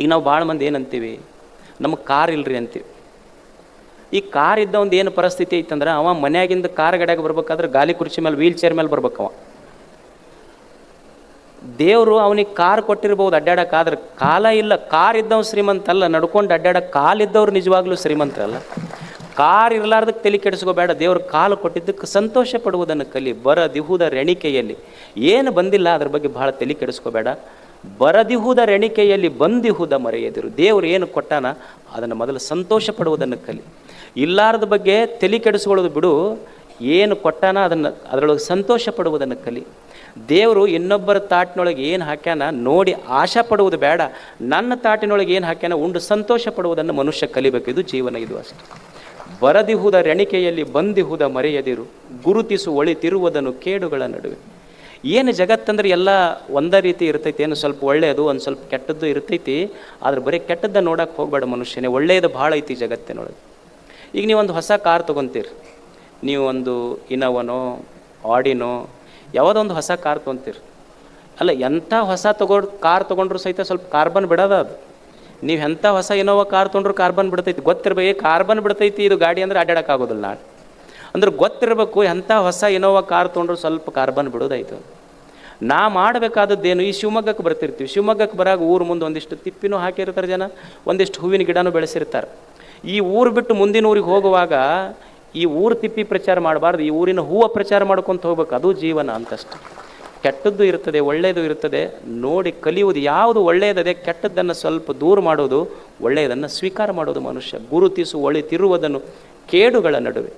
ಈಗ ನಾವು ಭಾಳ ಮಂದಿ ಏನಂತೀವಿ, ನಮಗೆ ಕಾರ್ ಇಲ್ಲರಿ ಅಂತೀವಿ. ಈ ಕಾರ್ ಇದ್ದ ಒಂದು ಏನು ಪರಿಸ್ಥಿತಿ ಐತಂದ್ರೆ, ಅವ ಮನ್ಯಾಗಿಂದ ಕಾರ್ ಗಡ್ಯಾಗ ಬರ್ಬೇಕಾದ್ರೆ ಗಾಲಿ ಕುರ್ಚಿ ಮೇಲೆ ವೀಲ್ ಚೇರ್ ಮೇಲೆ ಬರ್ಬೇಕವ. ದೇವರು ಅವನಿಗೆ ಕಾರ್ ಕೊಟ್ಟಿರ್ಬೋದು ಅಡ್ಡಾಡಕ್ಕಾದ್ರೆ, ಕಾಲ ಇಲ್ಲ. ಕಾರ್ ಇದ್ದವ್ ಶ್ರೀಮಂತ ಅಲ್ಲ, ನಡ್ಕೊಂಡು ಅಡ್ಡಾಡಕ್ಕೆ ಕಾಲಿದ್ದವ್ರು ನಿಜವಾಗ್ಲೂ ಶ್ರೀಮಂತರಲ್ಲ. ಕಾರ್ ಇರಲಾರ್ದಕ್ಕೆ ತಲೆ ಕೆಡಿಸ್ಕೋಬೇಡ, ದೇವ್ರು ಕಾಲು ಕೊಟ್ಟಿದ್ದಕ್ಕೆ ಸಂತೋಷ ಪಡುವುದನ್ನು ಕಲಿ. ಬರದಿಹುದ ರೆಣಿಕೆಯಲ್ಲಿ ಏನು ಬಂದಿಲ್ಲ ಅದ್ರ ಬಗ್ಗೆ ಭಾಳ ತಲೆ ಕೆಡಿಸ್ಕೋಬೇಡ. ಬರದಿಹುದ ರೆಣಿಕೆಯಲ್ಲಿ ಬಂದಿಹುದ ಮರೆಯದಿರು. ದೇವ್ರು ಏನು ಕೊಟ್ಟಾನ ಅದನ್ನು ಮೊದಲು ಸಂತೋಷ ಪಡುವುದನ್ನು ಕಲಿ. ಇಲ್ಲಾರದ ಬಗ್ಗೆ ತಲೆ ಕೆಡಿಸ್ಕೊಳ್ಳೋದು ಬಿಡು. ಏನು ಕೊಟ್ಟಾನ ಅದರೊಳಗೆ ಸಂತೋಷ ಪಡುವುದನ್ನು ಕಲಿ. ದೇವರು ಇನ್ನೊಬ್ಬರ ತಾಟಿನೊಳಗೆ ಏನು ಹಾಕ್ಯಾನ ನೋಡಿ ಆಶಾ ಪಡುವುದು ಬೇಡ. ನನ್ನ ತಾಟಿನೊಳಗೆ ಏನು ಹಾಕ್ಯಾನ ಉಂಡು ಸಂತೋಷ ಪಡುವುದನ್ನು ಮನುಷ್ಯ ಕಲಿಬೇಕು. ಇದು ಜೀವನ, ಇದು ಅಷ್ಟೆ. ಬರದಿಹುದ ರೆಣಿಕೆಯಲ್ಲಿ ಬಂದಿಹುದ ಮರೆಯದಿರು, ಗುರುತಿಸು ಒಳಿತಿರುವುದನ್ನು ಕೇಡುಗಳ ನಡುವೆ. ಏನು ಜಗತ್ತಂದ್ರೆ ಎಲ್ಲ ಒಂದೇ ರೀತಿ ಇರ್ತೈತಿ. ಏನು ಸ್ವಲ್ಪ ಒಳ್ಳೆಯದು, ಒಂದು ಸ್ವಲ್ಪ ಕೆಟ್ಟದ್ದು ಇರ್ತೈತಿ. ಆದ್ರೆ ಬರೀ ಕೆಟ್ಟದ್ದು ನೋಡೋಕೆ ಹೋಗಬೇಡ ಮನುಷ್ಯನೇ. ಒಳ್ಳೆಯದು ಭಾಳ ಐತಿ ಜಗತ್ತಿನೊಳಗೆ. ಈಗ ನೀವೊಂದು ಹೊಸ ಕಾರ್ ತೊಗೊತೀರಿ, ನೀವು ಒಂದು ಇನೋವನೋ ಆಡಿನೋ ಯಾವುದೋ ಒಂದು ಹೊಸ ಕಾರ್ ತೊಗೊತೀರಿ. ಅಲ್ಲ, ಎಂಥ ಹೊಸ ಕಾರ್ ತೊಗೊಂಡ್ರು ಸಹಿತ ಸ್ವಲ್ಪ ಕಾರ್ಬನ್ ಬಿಡೋದ ಅದು. ನೀವು ಎಂಥ ಹೊಸ ಇನೋವಾ ಕಾರ್ ತೊಗೊಂಡ್ರು ಕಾರ್ಬನ್ ಬಿಡ್ತೈತಿ, ಗೊತ್ತಿರ್ಬೇಕು. ಕಾರ್ಬನ್ ಬಿಡ್ತೈತಿ ಇದು ಗಾಡಿ ಅಂದ್ರೆ ಅಡ್ಡಾಡೋಕ್ಕಾಗೋದಿಲ್ಲ ನಾಳೆ ಅಂದ್ರೆ ಗೊತ್ತಿರಬೇಕು. ಎಂಥ ಹೊಸ ಇನೋವಾ ಕಾರ್ ತೊಗೊಂಡ್ರು ಸ್ವಲ್ಪ ಕಾರ್ಬನ್ ಬಿಡೋದಾಯ್ತು. ನಾ ಮಾಡಬೇಕಾದದ್ದೇನು, ಈ ಶಿವಮೊಗ್ಗಕ್ಕೆ ಬರ್ತಿರ್ತೀವಿ. ಶಿವಮೊಗ್ಗಕ್ಕೆ ಬರಾಗ ಊರು ಮುಂದೆ ಒಂದಿಷ್ಟು ತಿಪ್ಪಿನೂ ಹಾಕಿರ್ತಾರೆ ಜನ, ಒಂದಿಷ್ಟು ಹೂವಿನ ಗಿಡನೂ ಬೆಳೆಸಿರ್ತಾರೆ. ಈ ಊರು ಬಿಟ್ಟು ಮುಂದಿನ ಊರಿಗೆ ಹೋಗುವಾಗ ಈ ಊರು ತಿಪ್ಪಿ ಪ್ರಚಾರ ಮಾಡಬಾರ್ದು, ಈ ಊರಿನ ಹೂವು ಪ್ರಚಾರ ಮಾಡ್ಕೊತ ಹೋಗ್ಬೇಕು. ಅದು ಜೀವನ ಅಂತಷ್ಟೆ. ಕೆಟ್ಟದ್ದು ಇರ್ತದೆ, ಒಳ್ಳೆಯದು ಇರ್ತದೆ. ನೋಡಿ ಕಲಿಯುವುದು. ಯಾವುದು ಒಳ್ಳೆಯದದೆ ಕೆಟ್ಟದ್ದನ್ನು ಸ್ವಲ್ಪ ದೂರ ಮಾಡೋದು, ಒಳ್ಳೆಯದನ್ನು ಸ್ವೀಕಾರ ಮಾಡೋದು ಮನುಷ್ಯ. ಗುರುತಿಸು ಒಳಿತಿರುವುದನ್ನು ಕೇಡುಗಳ ನಡುವೆ.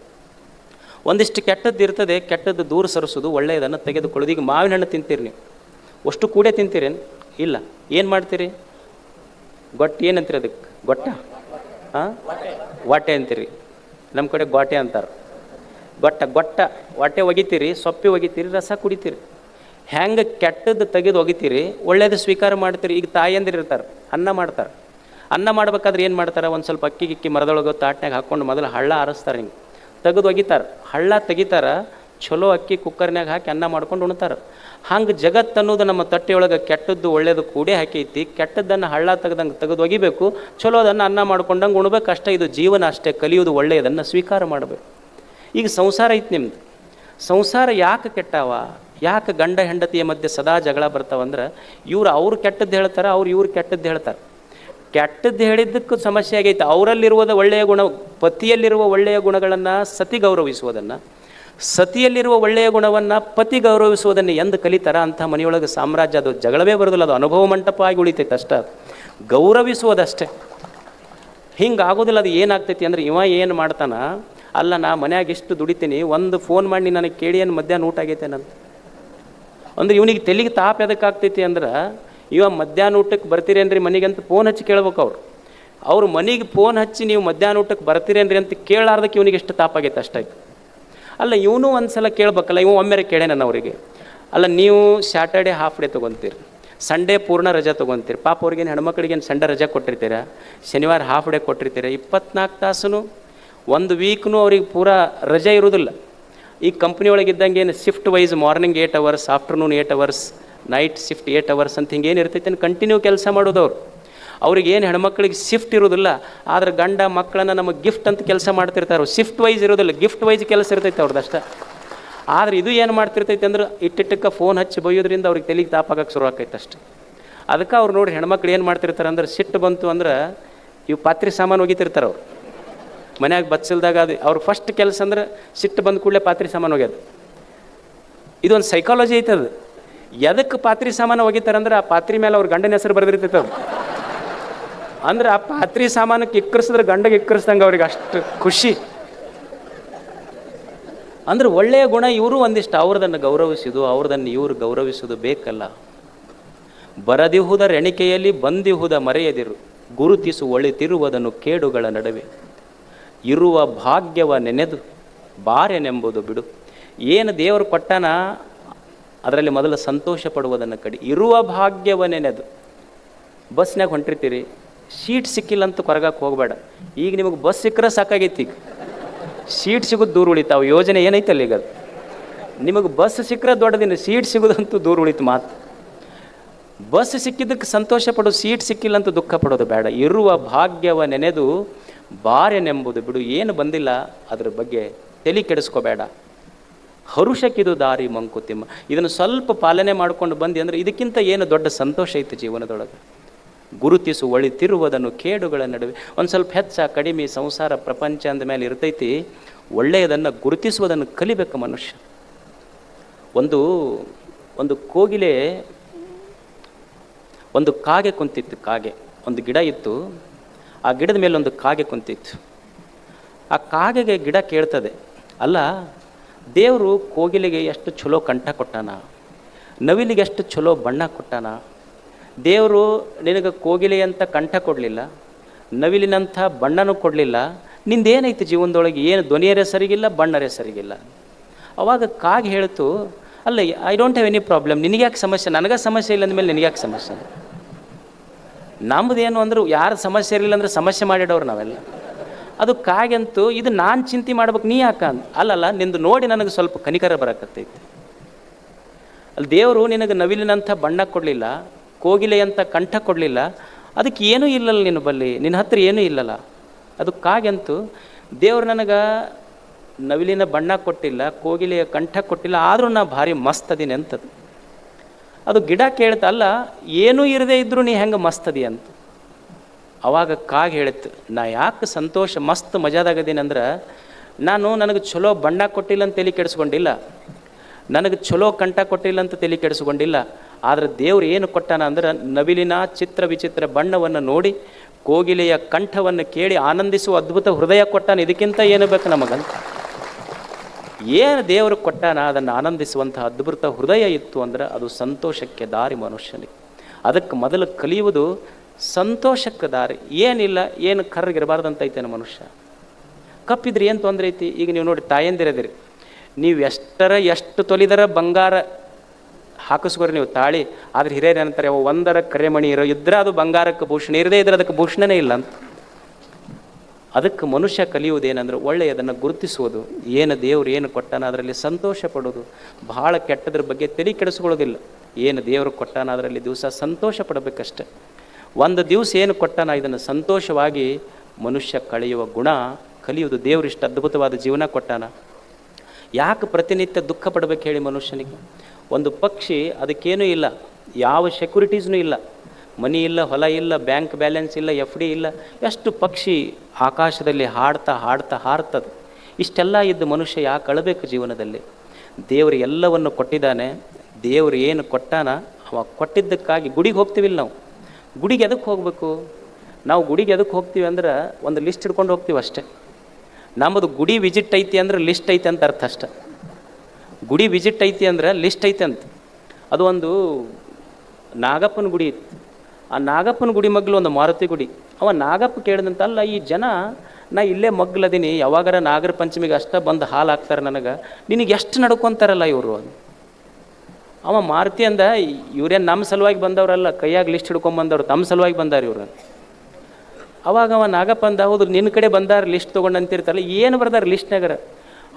ಒಂದಿಷ್ಟು ಕೆಟ್ಟದ್ದು ಇರ್ತದೆ, ಕೆಟ್ಟದ್ದು ದೂರ ಸರಿಸೋದು, ಒಳ್ಳೆಯದನ್ನು ತೆಗೆದುಕೊಳ್ಳೋದು. ಈಗ ಮಾವಿನ ಹಣ್ಣು ತಿಂತೀರಿ, ನೀವು ಅಷ್ಟು ಕೂಡೆ ತಿಂತೀರೇನು? ಇಲ್ಲ. ಏನು ಮಾಡ್ತೀರಿ? ಏನಂತೀರಿ ಅದಕ್ಕೆ? ಗೊಟ್ಟ? ಹಾಂ, ವಾಟೆ ಅಂತೀರಿ. ನಮ್ಮ ಕಡೆ ಗೋಟೆ ಅಂತಾರೆ. ಗೊಟ್ಟ ವಾಟೆ ಒಗಿತೀರಿ, ಸೊಪ್ಪಿ ಒಗಿತೀರಿ, ರಸ ಕುಡಿತೀರಿ. ಹೆಂಗೆ ಕೆಟ್ಟದ್ದು ತೆಗೆದು ಒಗಿತೀರಿ, ಒಳ್ಳೇದು ಸ್ವೀಕಾರ ಮಾಡ್ತೀರಿ. ಈಗ ತಾಯಿಯಂದಿರು ಇರ್ತಾರೆ, ಅನ್ನ ಮಾಡ್ತಾರೆ. ಅನ್ನ ಮಾಡ್ಬೇಕಾದ್ರೆ ಏನು ಮಾಡ್ತಾರೆ, ಒಂದು ಸ್ವಲ್ಪ ಅಕ್ಕಿ ಗಿಕ್ಕಿ ಮರದೊಳಗೆ ತಾಟ್ನಾಗ ಹಾಕ್ಕೊಂಡು ಮೊದಲು ಹಳ್ಳ ಆರಿಸ್ತಾರೆ, ಹಿಂಗೆ ತೆಗೆದು ಒಗಿತಾರೆ. ಹಳ್ಳ ತೆಗಿತಾರೆ, ಚಲೋ ಅಕ್ಕಿ ಕುಕ್ಕರ್ನಾಗ ಹಾಕಿ ಅನ್ನ ಮಾಡ್ಕೊಂಡು ಉಣ್ತಾರೆ. ಹಂಗೆ ಜಗತ್ತು ಅನ್ನೋದು ನಮ್ಮ ತಟ್ಟೆಯೊಳಗೆ ಕೆಟ್ಟದ್ದು ಒಳ್ಳೇದು ಕೂಡೇ ಹಾಕೈತಿ. ಕೆಟ್ಟದ್ದನ್ನು ಹಳ್ಳ ತೆಗೆದು ಒಗಿಬೇಕು, ಚಲೋದನ್ನು ಅನ್ನ ಮಾಡ್ಕೊಂಡಂಗೆ ಉಣ್ಬೇಕು. ಅಷ್ಟೇ, ಇದು ಜೀವನ ಅಷ್ಟೇ. ಕಲಿಯೋದು ಒಳ್ಳೆಯದನ್ನು ಸ್ವೀಕಾರ ಮಾಡಬೇಕು. ಈಗ ಸಂಸಾರ ಐತಿ ನಿಮ್ದು. ಸಂಸಾರ ಯಾಕೆ ಕೆಟ್ಟವ, ಯಾಕೆ ಗಂಡ ಹೆಂಡತಿಯ ಮಧ್ಯೆ ಸದಾ ಜಗಳ ಬರ್ತಾವಂದ್ರೆ, ಅವ್ರು ಕೆಟ್ಟದ್ದು ಹೇಳ್ತಾರೆ, ಇವ್ರು ಕೆಟ್ಟದ್ದು ಹೇಳ್ತಾರೆ. ಕೆಟ್ಟದ್ದು ಹೇಳಿದ್ದಕ್ಕೂ ಸಮಸ್ಯೆ ಆಗೈತೆ. ಅವರಲ್ಲಿರುವುದ ಒಳ್ಳೆಯ ಗುಣ, ಪತಿಯಲ್ಲಿರುವ ಒಳ್ಳೆಯ ಗುಣಗಳನ್ನು ಸತಿ ಗೌರವಿಸುವುದನ್ನು, ಸತಿಯಲ್ಲಿರುವ ಒಳ್ಳೆಯ ಗುಣವನ್ನು ಪತಿ ಗೌರವಿಸುವುದನ್ನು ಎಂದು ಕಲಿತಾರ ಅಂಥ ಮನೆಯೊಳಗೆ ಸಾಮ್ರಾಜ್ಯ. ಅದು ಜಗಳವೇ ಬರೋದಿಲ್ಲ, ಅದು ಅನುಭವ ಮಂಟಪ ಆಗಿ ಉಳಿತೈತೆ ಅಷ್ಟೇ. ಅದು ಗೌರವಿಸುವುದಷ್ಟೇ. ಹಿಂಗಾಗೋದಿಲ್ಲ. ಅದು ಏನಾಗ್ತೈತಿ ಅಂದ್ರೆ, ಏನು ಮಾಡ್ತಾನ, ಅಲ್ಲ ನಾ ಮನ್ಯಾಗ ಎಷ್ಟು ದುಡಿತೀನಿ, ಒಂದು ಫೋನ್ ಮಾಡಿ ನನಗೆ ಕೇಳಿ ಏನು ಮಧ್ಯಾಹ್ನ ಊಟ ಆಗೈತೆ ನಂತ ಅಂದ್ರೆ, ಇವನಿಗೆ ತೆಲಿಗೆ ತಾಪ ಎದಕ್ಕಾಗ್ತೈತಿ ಅಂದ್ರೆ, ಮಧ್ಯಾಹ್ನ ಊಟಕ್ಕೆ ಬರ್ತೀರೇನ್ರಿ ಮನೆಗೆ ಅಂತ ಫೋನ್ ಹಚ್ಚಿ ಕೇಳ್ಬೇಕು. ಅವ್ರು ಮನೆಗೆ ಫೋನ್ ಹಚ್ಚಿ ನೀವು ಮಧ್ಯಾಹ್ನ ಊಟಕ್ಕೆ ಬರ್ತೀರೇನ್ರಿ ಅಂತ ಕೇಳಾರ್ದಕ್ಕೆ ಇವನಿಗೆ ಎಷ್ಟು ತಾಪಾಗೈತೆ ಅಷ್ಟಾಯ್ತು. ಅಲ್ಲ, ಇವನು ಒಂದು ಸಲ ಕೇಳ್ಬೇಕಲ್ಲ. ಒಮ್ಮೆರೆ ಕೇಳೇ ನಾನು ಅವರಿಗೆ, ಅಲ್ಲ ನೀವು ಸ್ಯಾಟರ್ಡೇ ಹಾಫ್ ಡೇ ತೊಗೊತೀರಿ, ಸಂಡೇ ಪೂರ್ಣ ರಜೆ ತೊಗೊತೀರಿ. ಪಾಪ ಅವ್ರಿಗೇನು ಹೆಣ್ಮಕ್ಳಿಗೇನು ಸಂಡೇ ರಜೆ ಕೊಟ್ಟಿರ್ತೀರ, ಶನಿವಾರ ಹಾಫ್ ಡೇ ಕೊಟ್ಟಿರ್ತೀರ. 24 ತಾಸು ಒಂದು ವೀಕ್ನೂ ಅವ್ರಿಗೆ ಪೂರಾ ರಜೆ ಇರೋದಿಲ್ಲ. ಈ ಕಂಪ್ನಿ ಒಳಗಿದ್ದಂಗೆ ಏನು shift wise morning 8 hours, afternoon 8 hours, night shift 8 hours ಅಂತ ಹಿಂಗೇನು ಇರ್ತೈತೆ ಕಂಟಿನ್ಯೂ ಕೆಲಸ ಮಾಡೋದವ್ರು. ಅವ್ರಿಗೇನು ಹೆಣ್ಮಕ್ಳಿಗೆ ಶಿಫ್ಟ್ ಇರೋದಿಲ್ಲ. ಆದ್ರೆ ಗಂಡ ಮಕ್ಕಳನ್ನು ನಮಗೆ ಗಿಫ್ಟ್ ಅಂತ ಕೆಲಸ ಮಾಡ್ತಿರ್ತಾರೆ. ಶಿಫ್ಟ್ ವೈಸ್ ಇರೋದಿಲ್ಲ, ಗಿಫ್ಟ್ ವೈಸ್ ಕೆಲಸ ಇರ್ತೈತೆ ಅವ್ರದ್ದಷ್ಟೇ. ಆದರೆ ಇದು ಏನು ಮಾಡ್ತಿರ್ತೈತೆ ಅಂದ್ರೆ, ಇಟ್ಟಿಟ್ಟಕ್ಕೆ ಫೋನ್ ಹಚ್ಚಿ ಬೈಯೋದ್ರಿಂದ ಅವ್ರಿಗೆ ತೆಲಿಗೆ ತಾಪಾಗಕ್ಕೆ ಶುರು ಆಕೈತೆ ಅಷ್ಟೆ. ಅದಕ್ಕೆ ಅವ್ರು ನೋಡಿ ಹೆಣ್ಮಕ್ಳು ಏನು ಮಾಡ್ತಿರ್ತಾರೆ ಅಂದ್ರೆ, ಸಿಟ್ಟು ಬಂತು ಅಂದ್ರೆ ಪಾತ್ರೆ ಸಾಮಾನು ಒಗಿತಿರ್ತಾರೆ. ಅವ್ರು ಮನ್ಯಾಗ ಬಚ್ಚಲ್ದಾಗ ಅದು ಅವ್ರ ಫಸ್ಟ್ ಕೆಲಸ ಅಂದ್ರೆ, ಸಿಟ್ಟು ಬಂದ ಕೂಡಲೇ ಪಾತ್ರೆ ಸಾಮಾನು ಒಗ್ಯೋದು. ಇದೊಂದು ಸೈಕಾಲಜಿ ಐತೆ. ಅದು ಎದಕ್ಕೆ ಪಾತ್ರೆ ಸಾಮಾನು ಒಗಿತಾರೆ ಅಂದ್ರೆ, ಆ ಪಾತ್ರೆ ಮೇಲೆ ಅವ್ರ ಗಂಡನ ಹೆಸರು ಬರೆದಿರ್ತೈತೆ. ಅದು ಅಂದ್ರೆ ಆ ಪಾತ್ರೆ ಸಾಮಾನಕ್ಕೆ ಇಕ್ಕರಿಸಿದ್ರೆ ಗಂಡಗೆ ಇಕ್ಕರಿಸ್ದಂಗೆ ಅವ್ರಿಗೆ ಅಷ್ಟು ಖುಷಿ. ಅಂದ್ರೆ ಒಳ್ಳೆಯ ಗುಣ. ಇವರು ಒಂದಿಷ್ಟು ಅವ್ರದನ್ನು ಗೌರವಿಸೋದು, ಅವ್ರದನ್ನು ಇವರು ಗೌರವಿಸೋದು ಬೇಕಲ್ಲ. ಬರದಿಹುದ ರೆಣಿಕೆಯಲ್ಲಿ ಬಂದಿಹುದ ಮರೆಯದಿರು, ಗುರುತಿಸು ಒಳಿತಿರುವುದನ್ನು ಕೇಡುಗಳ ನಡುವೆ. ಇರುವ ಭಾಗ್ಯವ ನೆನೆದು ಬಾರೆನೆಂಬುದು ಬಿಡು. ಏನು ದೇವರು ಕೊಟ್ಟಾನ ಅದರಲ್ಲಿ ಮೊದಲು ಸಂತೋಷ ಪಡುವುದನ್ನು ಕಡಿ. ಇರುವ ಭಾಗ್ಯವ ನೆನೆದು. ಬಸ್ನಾಗ ಹೊಂಟಿರ್ತೀರಿ, ಸೀಟ್ ಸಿಕ್ಕಿಲ್ಲ ಅಂತ ಕೊರಗಕ್ಕೆ ಹೋಗಬೇಡ. ಈಗ ನಿಮಗೆ ಬಸ್ ಸಿಕ್ಕರೆ ಸಾಕಾಗೈತಿ. ಈಗ ಸೀಟ್ ಸಿಗೋದು ದೂರ ಉಳಿತಾವೆ. ಯೋಜನೆ ಏನೈತಲ್ಲ ಈಗ, ಅದು ನಿಮಗೆ ಬಸ್ ಸಿಕ್ಕರೆ ದೊಡ್ಡದಿನ, ಸೀಟ್ ಸಿಗೋದಂತೂ ದೂರ ಉಳಿತು ಮಾತು. ಬಸ್ ಸಿಕ್ಕಿದ್ದಕ್ಕೆ ಸಂತೋಷ ಪಡೋದು, ಸೀಟ್ ಸಿಕ್ಕಿಲ್ಲ ಅಂತ ದುಃಖ ಪಡೋದು ಬೇಡ. ಇರುವ ಭಾಗ್ಯವ ನೆನೆದು ಬಾರೆನೆಂಬುದು ಬಿಡು. ಏನು ಬಂದಿಲ್ಲ ಅದ್ರ ಬಗ್ಗೆ ತಲೆ ಕೆಡಿಸ್ಕೋಬೇಡ. ಹರುಷಕ್ಕಿದು ದಾರಿ ಮಂಕುತಿಮ್ಮ. ಇದನ್ನು ಸ್ವಲ್ಪ ಪಾಲನೆ ಮಾಡ್ಕೊಂಡು ಬಂದು ಅಂದರೆ ಇದಕ್ಕಿಂತ ಏನು ದೊಡ್ಡ ಸಂತೋಷ ಐತೆ ಜೀವನದೊಳಗೆ. ಗುರುತಿಸು ಒಳಿತಿರುವುದನ್ನು ಕೇಡುಗಳ ನಡುವೆ. ಒಂದು ಸ್ವಲ್ಪ ಹೆಚ್ಚ ಕಡಿಮೆ ಸಂಸಾರ ಪ್ರಪಂಚ ಅಂದ ಮೇಲೆ ಇರ್ತೈತಿ. ಒಳ್ಳೆಯದನ್ನು ಗುರುತಿಸುವುದನ್ನು ಕಲಿಬೇಕು ಮನುಷ್ಯ. ಒಂದು ಕೋಗಿಲೆ, ಒಂದು ಕಾಗೆ ಕುಂತಿತ್ತು. ಕಾಗೆ, ಒಂದು ಗಿಡ ಇತ್ತು, ಆ ಗಿಡದ ಮೇಲೆ ಒಂದು ಕಾಗೆ ಕುಂತಿತ್ತು. ಆ ಕಾಗೆಗೆ ಗಿಡ ಕೇಳ್ತದೆ, ಅಲ್ಲ ದೇವರು ಕೋಗಿಲೆಗೆ ಎಷ್ಟು ಚಲೋ ಕಂಠ ಕೊಟ್ಟಾನ, ನವಿಲಿಗೆ ಎಷ್ಟು ಚಲೋ ಬಣ್ಣ ಕೊಟ್ಟಾನ. ದೇವರು ನಿನಗೆ ಕೋಗಿಲೆ ಅಂತ ಕಂಠ ಕೊಡಲಿಲ್ಲ, ನವಿಲಿನಂಥ ಬಣ್ಣನೂ ಕೊಡಲಿಲ್ಲ. ನಿಂದೇನೈತಿ ಜೀವನದೊಳಗೆ? ಏನು ಧ್ವನಿಯರೇ ಸರಿಗಿಲ್ಲ, ಬಣ್ಣರೇ ಸರಿಗಿಲ್ಲ. ಅವಾಗ ಕಾಗೆ ಹೇಳ್ತು, ಅಲ್ಲ I don't have any problem, ನಿನಗ್ಯಾಕೆ ಸಮಸ್ಯೆ? ನನಗೆ ಸಮಸ್ಯೆ ಇಲ್ಲ ಅಂದಮೇಲೆ ನಿನಗ್ಯಾಕೆ ಸಮಸ್ಯೆ? ನಮ್ಮದೇನು ಅಂದ್ರೆ ಯಾರು ಸಮಸ್ಯೆ ಇರಲಿಲ್ಲ ಅಂದರೆ ಸಮಸ್ಯೆ ಮಾಡಿಡೋರು ನಾವೆಲ್ಲ. ಅದು ಕಾಗೆಂತೂ ಇದು ನಾನು ಚಿಂತೆ ಮಾಡ್ಬೇಕು, ನೀ ಯಾಕ ಅಂತ. ಅಲ್ಲಲ್ಲ, ನಿಂದು ನೋಡಿ ನನಗೆ ಸ್ವಲ್ಪ ಕನಿಕರ ಬರಕತ್ತೈತಿ. ಅಲ್ಲಿ ದೇವರು ನಿನಗೆ ನವಿಲಿನಂಥ ಬಣ್ಣ ಕೊಡಲಿಲ್ಲ, ಕೋಗಿಲೆ ಅಂತ ಕಂಠ ಕೊಡಲಿಲ್ಲ, ಅದಕ್ಕೆ ಏನೂ ಇಲ್ಲಲ್ಲ ನಿನ್ನ ಬಲ್ಲಿ, ನಿನ್ನ ಹತ್ರ ಏನೂ ಇಲ್ಲಲ್ಲ. ಅದು ಕಾಗೆಂತೂ ದೇವ್ರು ನನಗೆ ನವಿಲಿನ ಬಣ್ಣ ಕೊಟ್ಟಿಲ್ಲ, ಕೋಗಿಲೆಯ ಕಂಠ ಕೊಟ್ಟಿಲ್ಲ, ಆದರೂ ನಾ ಭಾರಿ ಮಸ್ತ್ ಅದೀನಿ ಅಂತದು. ಅದು ಗಿಡ ಕೇಳ್ತ, ಅಲ್ಲ ಏನೂ ಇರದೇ ಇದ್ದರೂ ನೀ ಹೆಂಗೆ ಮಸ್ತ್ ಅದಿ ಅಂತ. ಅವಾಗ ಕಾಗೆ ಹೇಳಿತ್ತು, ನಾ ಯಾಕೆ ಸಂತೋಷ ಮಸ್ತ್ ಮಜಾದಾಗದೀನಿ ಅಂದ್ರೆ ನನಗೆ ಚಲೋ ಬಣ್ಣ ಕೊಟ್ಟಿಲ್ಲ ಅಂತ ತಲೆ ಕೆಡಿಸ್ಕೊಂಡಿಲ್ಲ, ನನಗೆ ಚಲೋ ಕಂಠ ಕೊಟ್ಟಿಲ್ಲ ಅಂತ ತಲೆ ಕೆಡಿಸ್ಕೊಂಡಿಲ್ಲ. ಆದರೆ ದೇವ್ರು ಏನು ಕೊಟ್ಟಾನ ಅಂದ್ರೆ ನವಿಲಿನ ಚಿತ್ರ ವಿಚಿತ್ರ ಬಣ್ಣವನ್ನು ನೋಡಿ, ಕೋಗಿಲೆಯ ಕಂಠವನ್ನು ಕೇಳಿ ಆನಂದಿಸುವ ಅದ್ಭುತ ಹೃದಯ ಕೊಟ್ಟಾನ. ಇದಕ್ಕಿಂತ ಏನು ಬೇಕು ನಮಗಂತ? ಏನು ದೇವರು ಕೊಟ್ಟಾನ ಅದನ್ನು ಆನಂದಿಸುವಂಥ ಅದ್ಭುತ ಹೃದಯ ಇತ್ತು ಅಂದ್ರೆ ಅದು ಸಂತೋಷಕ್ಕೆ ದಾರಿ ಮನುಷ್ಯನಿಗೆ. ಅದಕ್ಕೆ ಮೊದಲು ಕಲಿಯುವುದು ಸಂತೋಷಕ್ಕೆ ದಾರಿ. ಏನಿಲ್ಲ, ಏನು ಕರ್ರಗಿರಬಾರ್ದಂತೈತೇನೆ ಮನುಷ್ಯ. ಕಪ್ಪಿದ್ರಿ ಏನು ತೊಂದರೆ ಐತಿ? ಈಗ ನೀವು ನೋಡಿ, ತಾಯಂದಿರದಿರಿ, ನೀವು ಎಷ್ಟು ತೊಲಿದರ ಬಂಗಾರ ಹಾಕಿಸ್ಕೋರಿ ನೀವು ತಾಳಿ, ಆದರೆ ಹಿರಿಯರು ಏನಂತಾರೆ, ಒಂದರ ಕರೆಮಣಿ ಇದ್ರೆ ಅದು ಬಂಗಾರಕ್ಕೆ ಭೂಷಣ, ಇರದೇ ಇದ್ರೆ ಅದಕ್ಕೆ ಭೂಷಣನೇ ಇಲ್ಲ ಅಂತ. ಅದಕ್ಕೆ ಮನುಷ್ಯ ಕಲಿಯುವುದೇನೆಂದ್ರೆ ಒಳ್ಳೆಯದನ್ನು ಗುರುತಿಸುವುದು. ಏನು ದೇವರು ಏನು ಕೊಟ್ಟಾನ ಅದರಲ್ಲಿ ಸಂತೋಷ ಪಡೋದು. ಬಹಳ ಕೆಟ್ಟದ್ರ ಬಗ್ಗೆ ತಲೆ ಕೆಡಿಸ್ಕೊಳ್ಳೋದಿಲ್ಲ. ಏನು ದೇವರು ಕೊಟ್ಟಾನ ಅದರಲ್ಲಿ ದಿವಸ ಸಂತೋಷ ಪಡಬೇಕಷ್ಟೆ. ಒಂದು ದಿವಸ ಏನು ಕೊಟ್ಟಾನ ಇದನ್ನು ಸಂತೋಷವಾಗಿ ಮನುಷ್ಯ ಕಳೆಯುವ ಗುಣ ಕಲಿಯುವುದು. ದೇವರು ಇಷ್ಟು ಅದ್ಭುತವಾದ ಜೀವನ ಕೊಟ್ಟಾನ, ಯಾಕೆ ಪ್ರತಿನಿತ್ಯ ದುಃಖ ಪಡಬೇಕು ಹೇಳಿ ಮನುಷ್ಯನಿಗೆ? ಒಂದು ಪಕ್ಷಿ, ಅದಕ್ಕೇನೂ ಇಲ್ಲ, ಯಾವ ಸೆಕ್ಯೂರಿಟೀಸ್ನೂ ಇಲ್ಲ, ಮನಿ ಇಲ್ಲ, ಹೊಲ ಇಲ್ಲ, ಬ್ಯಾಂಕ್ ಬ್ಯಾಲೆನ್ಸ್ ಇಲ್ಲ, FD ಇಲ್ಲ. ಎಷ್ಟು ಪಕ್ಷಿ ಆಕಾಶದಲ್ಲಿ ಹಾಡ್ತಾ ಹಾಡ್ತಾ ಹಾರ್ತದೆ. ಇಷ್ಟೆಲ್ಲ ಇದ್ದು ಮನುಷ್ಯ ಯಾಕೆ ಅಳಬೇಕು ಜೀವನದಲ್ಲಿ? ದೇವರು ಎಲ್ಲವನ್ನು ಕೊಟ್ಟಿದ್ದಾನೆ. ದೇವರು ಏನು ಕೊಟ್ಟಾನ ಅವ ಕೊಟ್ಟಿದ್ದಕ್ಕಾಗಿ ಗುಡಿಗೆ ಹೋಗ್ತೀವಿಲ್ಲ ನಾವು. ಗುಡಿಗೆ ಎದಕ್ಕೆ ಹೋಗಬೇಕು ನಾವು? ಗುಡಿಗೆ ಎದಕ್ಕೆ ಹೋಗ್ತೀವಿ ಅಂದ್ರೆ ಒಂದು ಲಿಸ್ಟ್ ಹಿಡ್ಕೊಂಡು ಹೋಗ್ತೀವಿ ಅಷ್ಟೇ. ನಮ್ಮದು ಗುಡಿ ವಿಸಿಟ್ ಐತಿ ಅಂದ್ರೆ ಲಿಸ್ಟ್ ಐತೆ ಅಂತ ಅರ್ಥ ಅಷ್ಟೆ. ಗುಡಿ ವಿಸಿಟ್ ಐತಿ ಅಂದ್ರೆ ಲಿಸ್ಟ್ ಐತೆ ಅಂತ. ಅದು ಒಂದು ನಾಗಪ್ಪನ ಗುಡಿ ಇತ್ತು. ಆ ನಾಗಪ್ಪನ ಗುಡಿ ಮಗ್ಲು ಒಂದು ಮಾರುತಿ ಗುಡಿ. ಅವ ನಾಗಪ್ಪ ಕೇಳಿದಂತ, ಅಲ್ಲ ಈ ಜನ ನಾ ಇಲ್ಲೇ ಮಗ್ಲದೀನಿ, ಯಾವಾಗಾರ ನಾಗರ ಪಂಚಮಿಗೆ ಅಷ್ಟ ಬಂದು ಹಾಲು ಹಾಕ್ತಾರೆ ನನಗೆ, ನಿನಗೆ ಎಷ್ಟು ನಡ್ಕೊತಾರಲ್ಲ ಇವರು. ಅವ ಮಾರುತಿ ಅಂದ, ಇವ್ರೇನು ನಮ್ಮ ಸಲುವಾಗಿ ಬಂದವರಲ್ಲ, ಕೈಯಾಗ ಲಿಸ್ಟ್ ಹಿಡ್ಕೊಂಬಂದವ್ರು, ತಮ್ಮ ಸಲುವಾಗಿ ಬಂದಾರ ಇವ್ರು. ಅವಾಗ ಅವ ನಾಗಪ್ಪ ಅಂದ, ಹೌದು ನಿನ್ನ ಕಡೆ ಬಂದಾರ ಲಿಸ್ಟ್ ತೊಗೊಂಡು ಅಂತಿರ್ತಾರಲ್ಲ, ಏನು ಬರ್ದಾರ ಲಿಸ್ಟ್ನಾಗರ?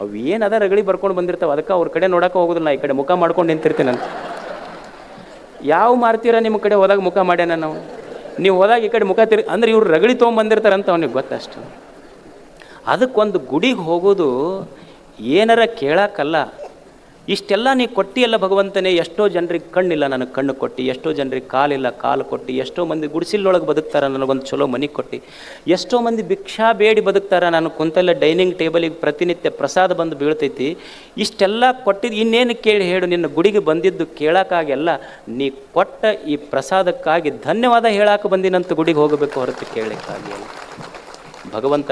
ಅವು ಏನು ಅದ ರಗಳಿ ಬರ್ಕೊಂಡು ಬಂದಿರ್ತಾವೆ, ಅದಕ್ಕೆ ಅವ್ರ ಕಡೆ ನೋಡೋಕೆ ಹೋಗೋದಿಲ್ಲ, ನಾ ಈ ಕಡೆ ಮುಖ ಮಾಡ್ಕೊಂಡು ನಿಂತಿರ್ತೀನಿ ಅಂತ. ಯಾವ ಮಾರ್ತೀರ ನಿಮ್ಮ ಕಡೆ ಹೋದಾಗ ಮುಖ ಮಾಡ್ಯಾನ ನಾವು? ನೀವು ಹೋದಾಗ ಈ ಕಡೆ ಮುಖ ಅಂದ್ರೆ ಇವ್ರು ರಗಳಿ ತೊಗೊಂಬಂದಿರ್ತಾರಂತ ಅವನಿಗೆ ಗೊತ್ತಷ್ಟು. ಅದಕ್ಕೊಂದು ಗುಡಿಗೆ ಹೋಗೋದು ಏನಾರ ಕೇಳಕ್ಕಲ್ಲ. ಇಷ್ಟೆಲ್ಲ ನೀ ಕೊಟ್ಟಿಯಲ್ಲ ಭಗವಂತನೇ. ಎಷ್ಟೋ ಜನರಿಗೆ ಕಣ್ಣಿಲ್ಲ, ನನಗೆ ಕಣ್ಣು ಕೊಟ್ಟು. ಎಷ್ಟೋ ಜನರಿಗೆ ಕಾಲಿಲ್ಲ, ಕಾಲು ಕೊಟ್ಟು. ಎಷ್ಟೋ ಮಂದಿ ಗುಡಿಸಿಲೊಳಗೆ ಬದುಕ್ತಾರೆ, ನನಗೊಂದು ಚಲೋ ಮನೆ ಕೊಟ್ಟು. ಎಷ್ಟೋ ಮಂದಿ ಭಿಕ್ಷಾ ಬೇಡಿ ಬದುಕ್ತಾರೆ, ನಾನು ಕುಂತಲ್ಲ ಡೈನಿಂಗ್ ಟೇಬಲಿಗೆ ಪ್ರತಿನಿತ್ಯ ಪ್ರಸಾದ ಬಂದು ಬೀಳ್ತೈತಿ. ಇಷ್ಟೆಲ್ಲ ಕೊಟ್ಟಿದ್ದು ಇನ್ನೇನು ಕೇಳಿ ಹೇಳು? ನಿನ್ನ ಗುಡಿಗೆ ಬಂದಿದ್ದು ಕೇಳೋಕ್ಕಾಗೆಲ್ಲ, ನೀ ಕೊಟ್ಟ ಈ ಪ್ರಸಾದಕ್ಕಾಗಿ ಧನ್ಯವಾದ ಹೇಳಕ್ಕೆ ಬಂದಿನಂತ ಗುಡಿಗೆ ಹೋಗಬೇಕು, ಹೊರತು ಕೇಳಲಿಕ್ಕಾಗಿ. ಭಗವಂತ